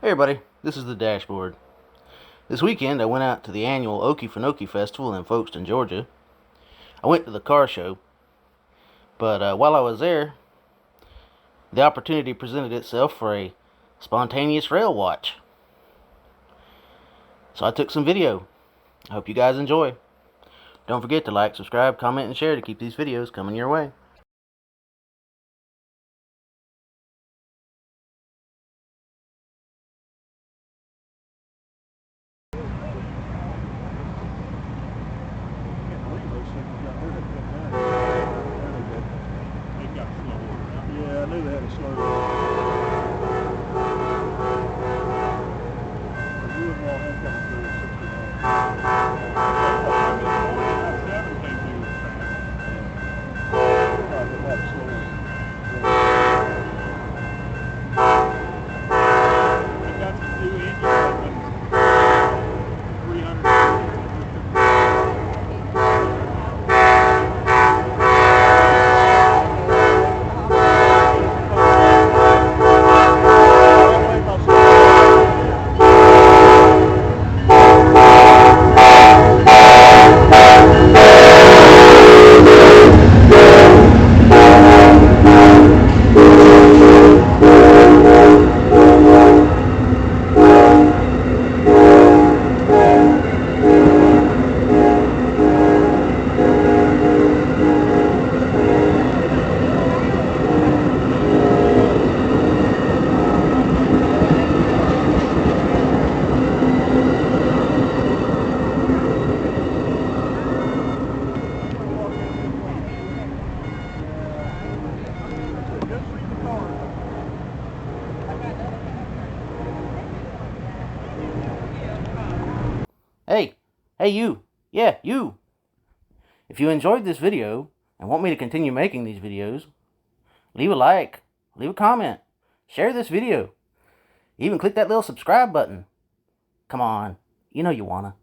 Hey everybody, this is the dashboard. This weekend I went out to the Annual Okeefenokee Festival in Folkston, Georgia. I went to the car show, but while I was there, the opportunity presented itself for a spontaneous Railwatch. So I took some video. I hope you guys enjoy. Don't forget to like, subscribe, comment, and share to keep these videos coming your way. Yeah, I knew they had a slow down. You wouldn't want him coming through at 69. Hey you! Yeah, you! If you enjoyed this video and want me to continue making these videos, leave a like, leave a comment, share this video, even click that little subscribe button. Come on, you know you wanna.